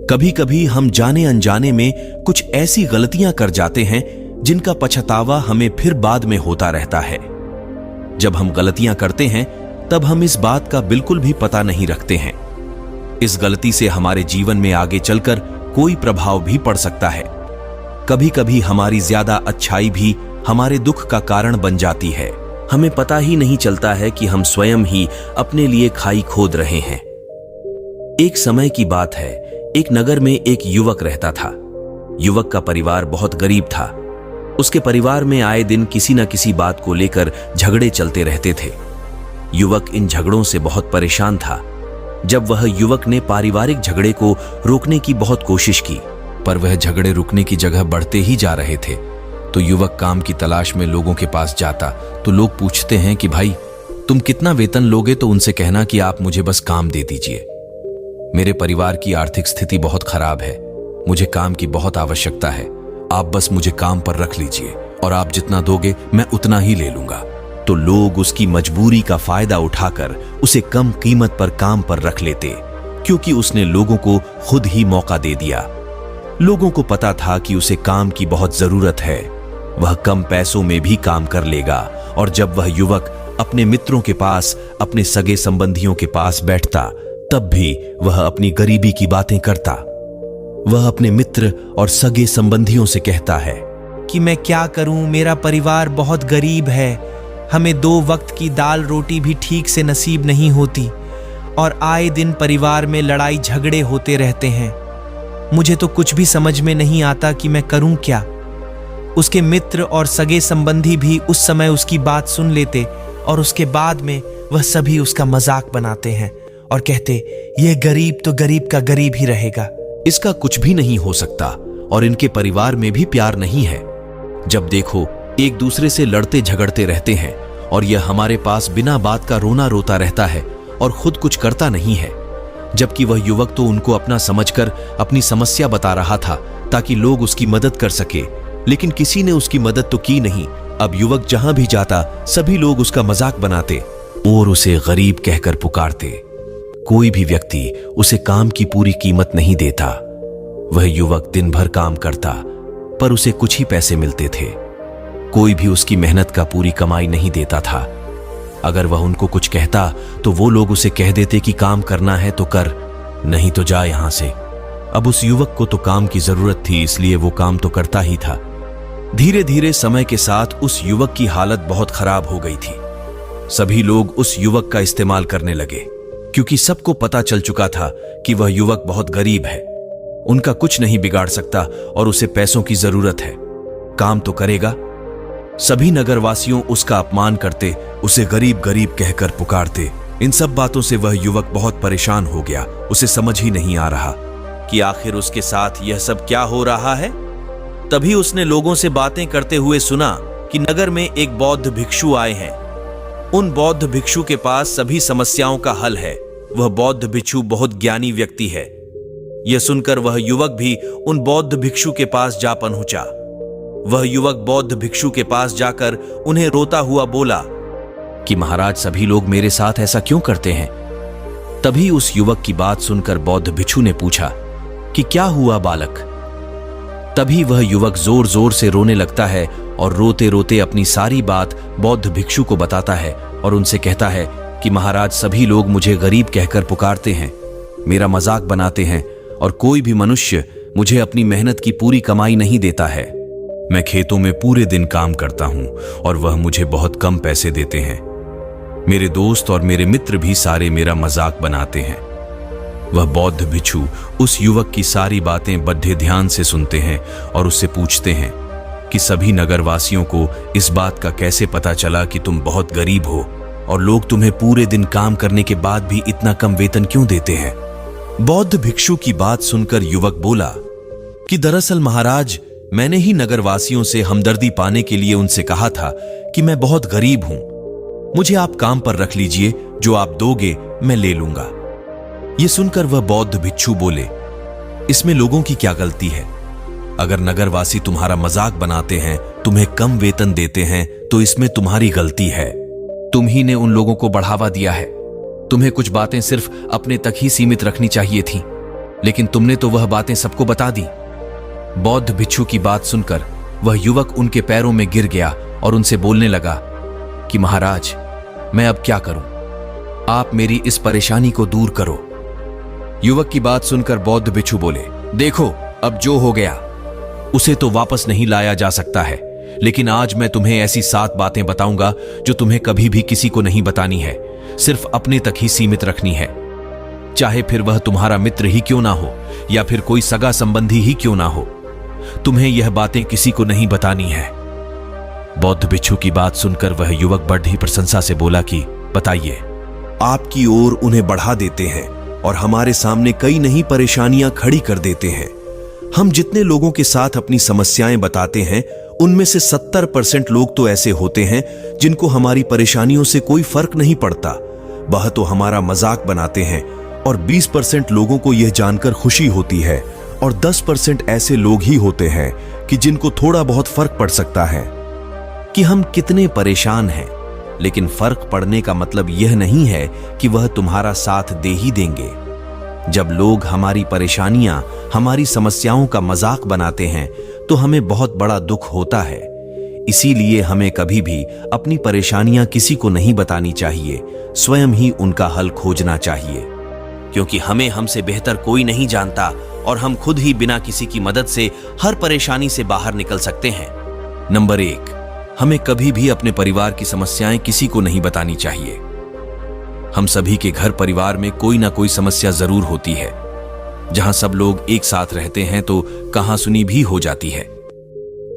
कभी कभी हम जाने अनजाने में कुछ ऐसी गलतियां कर जाते हैं जिनका पछतावा हमें फिर बाद में होता रहता है। जब हम गलतियां करते हैं तब हम इस बात का बिल्कुल भी पता नहीं रखते हैं। इस गलती से हमारे जीवन में आगे चलकर कोई प्रभाव भी पड़ सकता है। कभी कभी हमारी ज्यादा अच्छाई भी हमारे दुख का कारण बन जाती है। हमें पता ही नहीं चलता है कि हम स्वयं ही अपने लिए खाई खोद रहे हैं। एक समय की बात है, एक नगर में एक युवक रहता था। युवक का परिवार बहुत गरीब था। उसके परिवार में आए दिन किसी न किसी बात को लेकर झगड़े चलते रहते थे। युवक इन झगड़ों से बहुत परेशान था। जब वह युवक ने पारिवारिक झगड़े को रोकने की बहुत कोशिश की, पर वह झगड़े रुकने की जगह बढ़ते ही जा रहे थे। तो युवक काम की तलाश में लोगों के पास जाता तो लोग पूछते हैं कि भाई तुम कितना वेतन लोगे, तो उनसे कहना कि आप मुझे बस काम दे दीजिए। मेरे परिवार की आर्थिक स्थिति बहुत खराब है, मुझे काम की बहुत आवश्यकता है, आप बस मुझे काम पर रख लीजिए और आप जितना दोगे मैं उतना ही ले लूंगा। तो लोग उसकी मजबूरी का फायदा उठाकर उसे कम कीमत पर काम पर रख लेते, क्योंकि उसने लोगों को खुद ही मौका दे दिया। लोगों को पता था कि उसे काम की बहुत जरूरत है, वह कम पैसों में भी काम कर लेगा। और जब वह युवक अपने मित्रों के पास, अपने सगे संबंधियों के पास बैठता, तब भी वह अपनी गरीबी की बातें करता। वह अपने मित्र और सगे संबंधियों से कहता है कि मैं क्या करूं, मेरा परिवार बहुत गरीब है, हमें 2 वक्त की दाल रोटी भी ठीक से नसीब नहीं होती और आए दिन परिवार में लड़ाई झगड़े होते रहते हैं। मुझे तो कुछ भी समझ में नहीं आता कि मैं करूं क्या। उसके मित्र और सगे संबंधी भी उस समय उसकी बात सुन लेते और उसके बाद में वह सभी उसका मजाक बनाते हैं और कहते, यह गरीब तो गरीब का गरीब ही रहेगा, इसका कुछ भी नहीं हो सकता और इनके परिवार में भी प्यार नहीं है। जब देखो एक दूसरे से लड़ते झगड़ते रहते हैं और यह हमारे पास बिना बात का रोना रोता रहता है और खुद कुछ करता नहीं है। जबकि वह युवक तो उनको अपना समझकर अपनी समस्या बता रहा था ताकि लोग उसकी मदद कर सके, लेकिन किसी ने उसकी मदद तो की नहीं। अब युवक जहां भी जाता सभी लोग उसका मजाक बनाते और उसे गरीब कहकर पुकारते। कोई भी व्यक्ति उसे काम की पूरी कीमत नहीं देता। वह युवक दिन भर काम करता पर उसे कुछ ही पैसे मिलते थे। कोई भी उसकी मेहनत का पूरी कमाई नहीं देता था। अगर वह उनको कुछ कहता तो वो लोग उसे कह देते कि काम करना है तो कर, नहीं तो जा यहां से। अब उस युवक को तो काम की जरूरत थी, इसलिए वो काम तो करता ही था। धीरे धीरे समय के साथ उस युवक की हालत बहुत खराब हो गई थी। सभी लोग उस युवक का इस्तेमाल करने लगे, क्योंकि सबको पता चल चुका था कि वह युवक बहुत गरीब है, उनका कुछ नहीं बिगाड़ सकता और उसे पैसों की जरूरत है, काम तो करेगा। सभी नगरवासियों उसका अपमान करते, उसे गरीब गरीब कहकर पुकारते। इन सब बातों से वह युवक बहुत परेशान हो गया। उसे समझ ही नहीं आ रहा कि आखिर उसके साथ यह सब क्या हो रहा है। तभी उसने लोगों से बातें करते हुए सुना कि नगर में एक बौद्ध भिक्षु आए हैं। उन बौद्ध भिक्षु के पास सभी समस्याओं का हल है। वह बौद्ध भिक्षु बहुत ज्ञानी व्यक्ति है। यह सुनकर वह युवक भी उन बौद्ध भिक्षु के पास जा पहुंचा। वह युवक बौद्ध भिक्षु के पास जाकर उन्हें रोता हुआ बोला कि महाराज, सभी लोग मेरे साथ ऐसा क्यों करते हैं। तभी उस युवक की बात सुनकर बौद्ध भिक्षु ने पूछा कि क्या हुआ बालक। तभी वह युवक जोर जोर से रोने लगता है और रोते रोते अपनी सारी बात बौद्ध भिक्षु को बताता है और उनसे कहता है कि महाराज, सभी लोग मुझे गरीब कहकर पुकारते हैं, मेरा मजाक बनाते हैं और कोई भी मनुष्य मुझे अपनी मेहनत की पूरी कमाई नहीं देता है। मैं खेतों में पूरे दिन काम करता हूं और वह मुझे बहुत कम पैसे देते हैं। मेरे दोस्त और मेरे मित्र भी सारे मेरा मजाक बनाते हैं। वह बौद्ध भिक्षु उस युवक की सारी बातें बड़े ध्यान से सुनते हैं और उससे पूछते हैं कि सभी नगरवासियों को इस बात का कैसे पता चला कि तुम बहुत गरीब हो और लोग तुम्हें पूरे दिन काम करने के बाद भी इतना कम वेतन क्यों देते हैं। बौद्ध भिक्षु की बात सुनकर युवक बोला कि दरअसल महाराज, मैंने ही नगरवासियों से हमदर्दी पाने के लिए उनसे कहा था कि मैं बहुत गरीब हूं, मुझे आप काम पर रख लीजिए, जो आप दोगे मैं ले लूंगा। यह सुनकर वह बौद्ध भिक्षु बोले, इसमें लोगों की क्या गलती है। अगर नगरवासी तुम्हारा मजाक बनाते हैं, तुम्हें कम वेतन देते हैं, तो इसमें तुम्हारी गलती है। तुम ही ने उन लोगों को बढ़ावा दिया है। तुम्हें कुछ बातें सिर्फ अपने तक ही सीमित रखनी चाहिए थी। लेकिन तुमने तो वह बातें सबको बता दी। बौद्ध भिक्षु की बात सुनकर वह युवक उनके पैरों में गिर गया और उनसे बोलने लगा कि महाराज, मैं अब क्या करूं? आप मेरी इस परेशानी को दूर करो। युवक की बात सुनकर बौद्ध भिक्षु बोले, देखो, अब जो हो गया उसे तो वापस नहीं लाया जा सकता है, लेकिन आज मैं तुम्हें ऐसी 7 बातें बताऊंगा जो तुम्हें कभी भी किसी को नहीं बतानी है, सिर्फ अपने तक ही सीमित रखनी है। चाहे फिर वह तुम्हारा मित्र ही क्यों ना हो या फिर कोई सगा संबंधी ही क्यों ना हो, तुम्हें यह बातें किसी को नहीं बतानी है। बौद्ध भिक्षु की बात सुनकर वह युवक बड़ी प्रशंसा से बोला कि बताइए। आपकी ओर उन्हें बढ़ा देते हैं और हमारे सामने कई नई परेशानियां खड़ी कर देते हैं। हम जितने लोगों के साथ अपनी समस्याएं बताते हैं, उनमें से 70% लोग तो ऐसे होते हैं जिनको हमारी परेशानियों से कोई फर्क नहीं पड़ता, वह तो हमारा मजाक बनाते हैं। और 20% लोगों को यह जानकर खुशी होती है और 10% ऐसे लोग ही होते हैं कि जिनको थोड़ा बहुत फर्क पड़ सकता है कि हम कितने परेशान हैं, लेकिन फर्क पड़ने का मतलब यह नहीं है कि वह तुम्हारा साथ दे ही देंगे। जब लोग हमारी परेशानियां, हमारी समस्याओं का मजाक बनाते हैं तो हमें बहुत बड़ा दुख होता है। इसीलिए हमें कभी भी अपनी परेशानियां किसी को नहीं बतानी चाहिए, स्वयं ही उनका हल खोजना चाहिए, क्योंकि हमें हमसे बेहतर कोई नहीं जानता और हम खुद ही बिना किसी की मदद से हर परेशानी से बाहर निकल सकते हैं। नंबर 1, हमें कभी भी अपने परिवार की समस्याएं किसी को नहीं बतानी चाहिए। हम सभी के घर परिवार में कोई ना कोई समस्या जरूर होती है। जहां सब लोग एक साथ रहते हैं तो कहासुनी भी हो जाती है।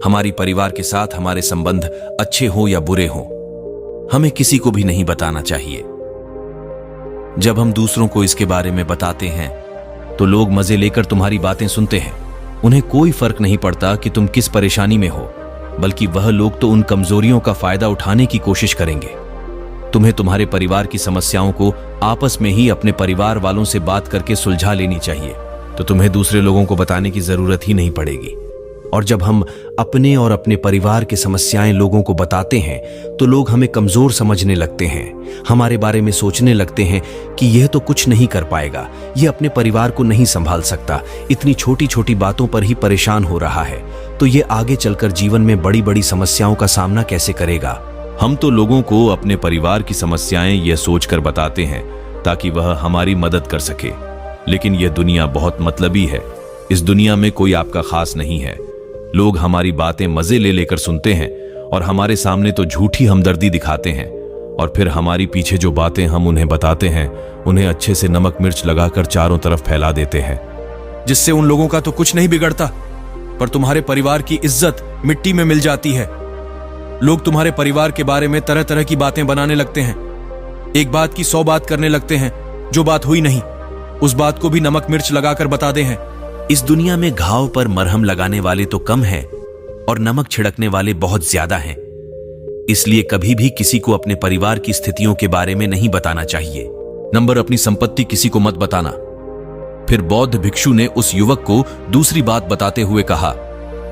हमारी परिवार के साथ हमारे संबंध अच्छे हो या बुरे हो, हमें किसी को भी नहीं बताना चाहिए। जब हम दूसरों को इसके बारे में बताते हैं तो लोग मजे लेकर तुम्हारी बातें सुनते हैं। उन्हें कोई फर्क नहीं पड़ता कि तुम किस परेशानी में हो, बल्कि वह लोग तो उन कमजोरियों का फायदा उठाने की कोशिश करेंगे। तुम्हें तुम्हारे परिवार की समस्याओं को आपस में ही अपने परिवार वालों से बात करके सुलझा लेनी चाहिए, तो तुम्हें दूसरे लोगों को बताने की जरूरत ही नहीं पड़ेगी। और जब हम अपने और अपने परिवार की समस्याएं लोगों को बताते हैं तो लोग हमें कमजोर समझने लगते हैं, हमारे बारे में सोचने लगते हैं कि यह तो कुछ नहीं कर पाएगा, यह अपने परिवार को नहीं संभाल सकता, इतनी छोटी छोटी बातों पर ही परेशान हो रहा है, तो ये आगे चलकर जीवन में बड़ी बड़ी समस्याओं का सामना कैसे करेगा। हम तो लोगों को अपने परिवार की समस्याएं यह सोचकर बताते हैं ताकि वह हमारी मदद कर सके, लेकिन यह दुनिया बहुत मतलबी है। इस दुनिया में कोई आपका खास नहीं है। लोग हमारी बातें मजे ले लेकर सुनते हैं और हमारे सामने तो झूठी हमदर्दी दिखाते हैं, और फिर हमारी पीछे जो बातें हम उन्हें बताते हैं उन्हें अच्छे से नमक मिर्च लगाकर चारों तरफ फैला देते हैं, जिससे उन लोगों का तो कुछ नहीं बिगड़ता, पर तुम्हारे परिवार की इज्जत मिट्टी में मिल जाती है। लोग तुम्हारे परिवार के बारे में तरह तरह की बातें बनाने लगते हैं, एक बात की 100 बात करने लगते हैं, जो बात हुई नहीं उस बात को भी नमक मिर्च लगाकर बता दे हैं। इस दुनिया में घाव पर मरहम लगाने वाले तो कम हैं और नमक छिड़कने वाले बहुत ज्यादा हैं। इसलिए कभी भी किसी को अपने परिवार की स्थितियों के बारे में नहीं बताना चाहिए। नंबर, अपनी संपत्ति किसी को मत बताना। फिर बौद्ध भिक्षु ने उस युवक को दूसरी बात बताते हुए कहा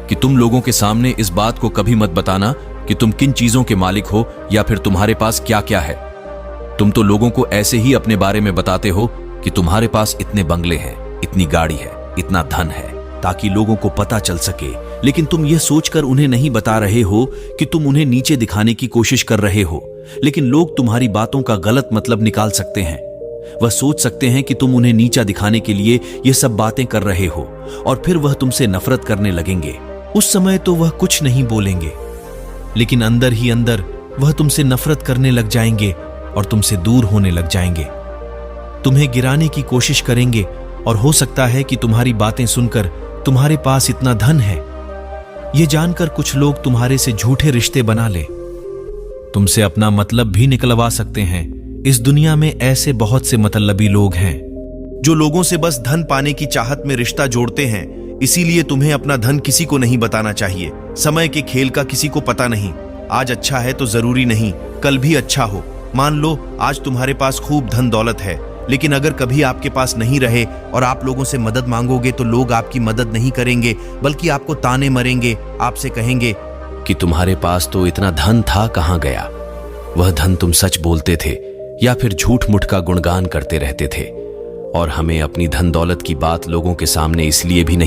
कि तुम लोगों के सामने इस बात को कभी मत बताना कि तुम किन चीजों के मालिक हो या फिर तुम्हारे पास क्या क्या है। तुम तो लोगों को ऐसे ही अपने बारे में बताते हो कि तुम्हारे पास इतने बंगले हैं, इतनी गाड़ी है, इतना धन है, ताकि लोगों को पता चल सके, लेकिन तुम यह सोचकर उन्हें नहीं बता रहे हो कि तुम उन्हें नीचे दिखाने की कोशिश कर रहे हो। लेकिन लोग तुम्हारी बातों का गलत मतलब निकाल सकते हैं। वह सोच सकते हैं कि तुम उन्हें नीचा दिखाने के लिए यह सब बातें कर रहे हो और फिर वह तुमसे नफरत करने लगेंगे। उस समय तो वह कुछ नहीं बोलेंगे, लेकिन अंदर ही अंदर वह तुमसे नफरत करने लग जाएंगे और तुमसे दूर होने लग जाएंगे। तुम्हें गिराने की कोशिश करेंगे और हो सकता है कि तुम्हारी बातें सुनकर तुम्हारे पास इतना धन है, यह जानकर कुछ लोग तुम्हारे से झूठे रिश्ते बना ले, तुमसे अपना मतलब भी निकलवा सकते हैं। इस दुनिया में ऐसे बहुत से मतलबी लोग हैं जो लोगों से बस धन पाने की चाहत में रिश्ता जोड़ते हैं। इसीलिए तुम्हें अपना धन किसी को नहीं बताना चाहिए। समय के खेल का किसी को पता नहीं। आज अच्छा है तो जरूरी नहीं कल भी अच्छा हो। मान लो आज तुम्हारे पास खूब धन दौलत है, लेकिन अगर कभी आपके पास नहीं रहे और आप लोगों से मदद मांगोगे तो लोग आपकी मदद नहीं करेंगे, बल्कि आपको ताने मरेंगे, आपसे कहेंगे कि तुम्हारे पास तो इतना धन था, कहां गया? वह धन तुम सच बोलते थे या फिर झूठ मूठ का गुणगान करते रहते थे। और हमें अपनी धन दौलत की बात लोगों के सामने इसलिए भी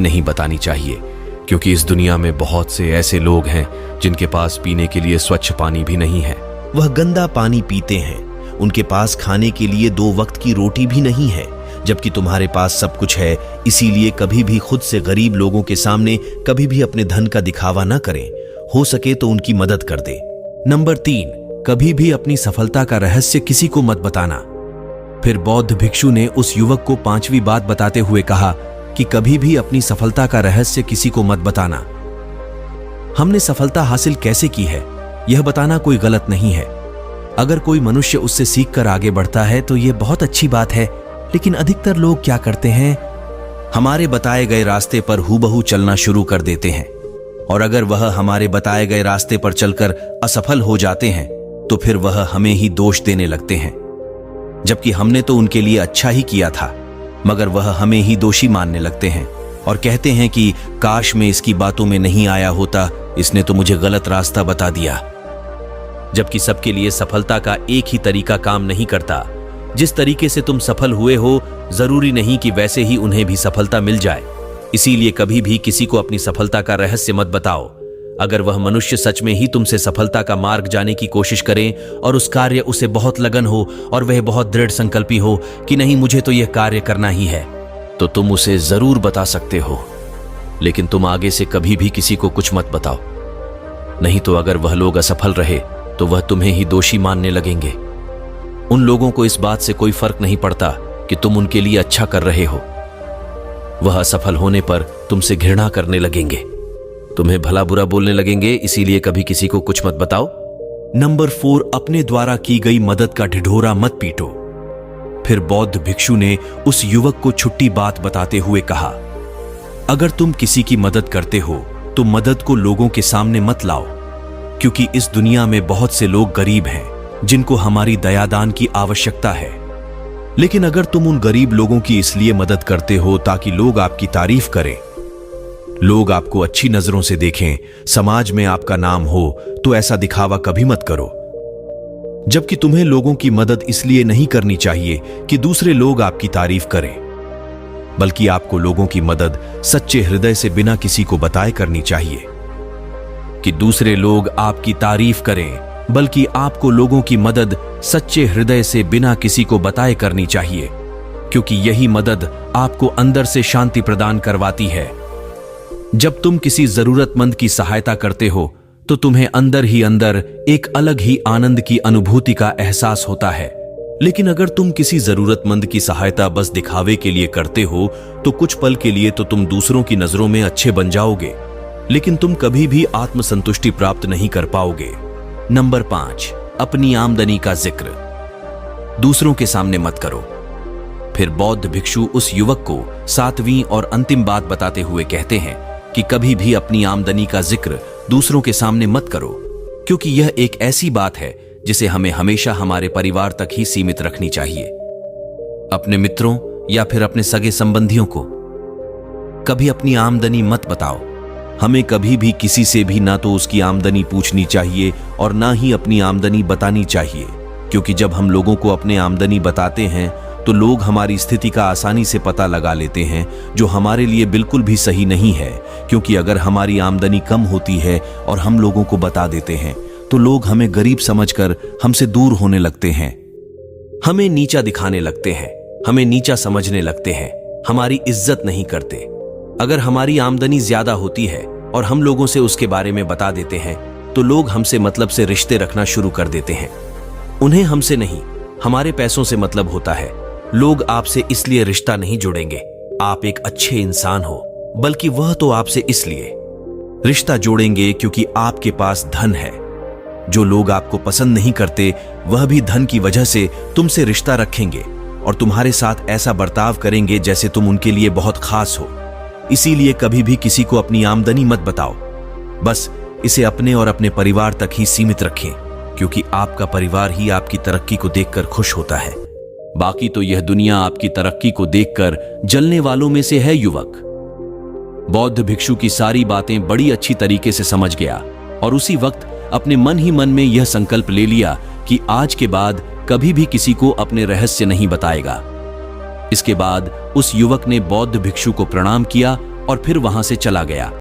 नहीं बतानी चाहिए क्योंकि इस दुनिया में बहुत से ऐसे लोग हैं जिनके पास पीने के लिए स्वच्छ पानी भी नहीं है। वह गंदा पानी पीते हैं। उनके पास खाने के लिए 2 वक्त की रोटी भी नहीं है, जबकि तुम्हारे पास सब कुछ है। इसीलिए कभी भी खुद से गरीब लोगों के सामने कभी भी अपने धन का दिखावा ना करें। हो सके तो उनकी मदद कर दे। नंबर 3, कभी भी अपनी सफलता का रहस्य किसी को मत बताना। फिर बौद्ध भिक्षु ने उस युवक को 5वीं बात बताते हुए कहा कि कभी भी अपनी सफलता का रहस्य किसी को मत बताना। हमने सफलता हासिल कैसे की है, यह बताना कोई गलत नहीं है। अगर कोई मनुष्य उससे सीखकर आगे बढ़ता है तो यह बहुत अच्छी बात है, लेकिन अधिकतर लोग क्या करते हैं, हमारे बताए गए रास्ते पर हूबहू चलना शुरू कर देते हैं, और अगर वह हमारे बताए गए रास्ते पर चलकर असफल हो जाते हैं तो फिर वह हमें ही दोष देने लगते हैं, जबकि हमने तो उनके लिए अच्छा ही किया था, मगर वह हमें ही दोषी मानने लगते हैं और कहते हैं कि काश मैं इसकी बातों में नहीं आया होता, इसने तो मुझे गलत रास्ता बता दिया। जबकि सबके लिए सफलता का एक ही तरीका काम नहीं करता। जिस तरीके से तुम सफल हुए हो, जरूरी नहीं कि वैसे ही उन्हें भी सफलता मिल जाए। इसीलिए कभी भी किसी को अपनी सफलता का रहस्य मत बताओ। अगर वह मनुष्य सच में ही तुमसे सफलता का मार्ग जाने की कोशिश करे और उस कार्य उसे बहुत लगन हो और वह बहुत दृढ़ संकल्पी हो कि नहीं मुझे तो यह कार्य करना ही है, तो तुम उसे जरूर बता सकते हो, लेकिन तुम आगे से कभी भी किसी को कुछ मत बताओ। नहीं तो अगर वह लोग असफल रहे तो वह तुम्हें ही दोषी मानने लगेंगे। उन लोगों को इस बात से कोई फर्क नहीं पड़ता कि तुम उनके लिए अच्छा कर रहे हो। वह असफल होने पर तुमसे घृणा करने लगेंगे, तुम्हें भला बुरा बोलने लगेंगे। इसीलिए कभी किसी को कुछ मत बताओ। नंबर 4, अपने द्वारा की गई मदद का ढिढोरा मत पीटो। फिर बौद्ध भिक्षु ने उस युवक को छुट्टी बात बताते हुए कहा, अगर तुम किसी की मदद करते हो तो मदद को लोगों के सामने मत लाओ, क्योंकि इस दुनिया में बहुत से लोग गरीब हैं जिनको हमारी दयादान की आवश्यकता है। लेकिन अगर तुम उन गरीब लोगों की इसलिए मदद करते हो ताकि लोग आपकी तारीफ करें, लोग आपको अच्छी नजरों से देखें, समाज में आपका नाम हो, तो ऐसा दिखावा कभी मत करो। जबकि तुम्हें लोगों की मदद इसलिए नहीं करनी चाहिए कि दूसरे लोग आपकी तारीफ करें, बल्कि आपको लोगों की मदद सच्चे हृदय से बिना किसी को बताए करनी चाहिए। कि दूसरे लोग आपकी तारीफ करें, बल्कि आपको लोगों की मदद सच्चे हृदय से बिना किसी को बताए करनी चाहिए, क्योंकि यही मदद आपको अंदर से शांति प्रदान करवाती है। जब तुम किसी जरूरतमंद की सहायता करते हो तो तुम्हें अंदर ही अंदर एक अलग ही आनंद की अनुभूति का एहसास होता है। लेकिन अगर तुम किसी जरूरतमंद की सहायता बस दिखावे के लिए करते हो तो कुछ पल के लिए तो तुम दूसरों की नजरों में अच्छे बन जाओगे, लेकिन तुम कभी भी आत्मसंतुष्टि प्राप्त नहीं कर पाओगे। नंबर 5, अपनी आमदनी का जिक्र दूसरों के सामने मत करो। फिर बौद्ध भिक्षु उस युवक को 7वीं और अंतिम बात बताते हुए कहते हैं कि कभी भी अपनी आमदनी का जिक्र दूसरों के सामने मत करो, क्योंकि यह एक ऐसी बात है जिसे हमें हमेशा हमारे परिवार तक ही सीमित रखनी चाहिए। अपने मित्रों या फिर अपने सगे संबंधियों को कभी अपनी आमदनी मत बताओ। हमें कभी भी किसी से भी ना तो उसकी आमदनी पूछनी चाहिए और ना ही अपनी आमदनी बतानी चाहिए, क्योंकि जब हम लोगों को अपने आमदनी बताते हैं तो लोग हमारी स्थिति का आसानी से पता लगा लेते हैं, जो हमारे लिए बिल्कुल भी सही नहीं है। क्योंकि अगर हमारी आमदनी कम होती है और हम लोगों को बता देते हैं तो लोग हमें गरीब समझकर हमसे दूर होने लगते हैं, हमें नीचा दिखाने लगते हैं, हमें नीचा समझने लगते हैं, हमारी इज्जत नहीं करते। अगर हमारी आमदनी ज्यादा होती है और हम लोगों से उसके बारे में बता देते हैं तो लोग हमसे मतलब से रिश्ते रखना शुरू कर देते हैं। उन्हें हमसे नहीं, हमारे पैसों से मतलब होता है। लोग आपसे इसलिए रिश्ता नहीं जोड़ेंगे आप एक अच्छे इंसान हो, बल्कि वह तो आपसे इसलिए रिश्ता जोड़ेंगे क्योंकि आपके पास धन है। जो लोग आपको पसंद नहीं करते वह भी धन की वजह से तुमसे रिश्ता रखेंगे और तुम्हारे साथ ऐसा बर्ताव करेंगे जैसे तुम उनके लिए बहुत खास हो। इसीलिए कभी भी किसी को अपनी आमदनी मत बताओ, बस इसे अपने और अपने परिवार तक ही सीमित रखें, क्योंकि आपका परिवार ही आपकी तरक्की को देखकर खुश होता है। बाकी तो यह दुनिया आपकी तरक्की को देखकर जलने वालों में से है। युवक बौद्ध भिक्षु की सारी बातें बड़ी अच्छी तरीके से समझ गया और उसी वक्त अपने मन ही मन में यह संकल्प ले लिया कि आज के बाद कभी भी किसी को अपने रहस्य नहीं बताएगा। इसके बाद उस युवक ने बौद्ध भिक्षु को प्रणाम किया और फिर वहां से चला गया।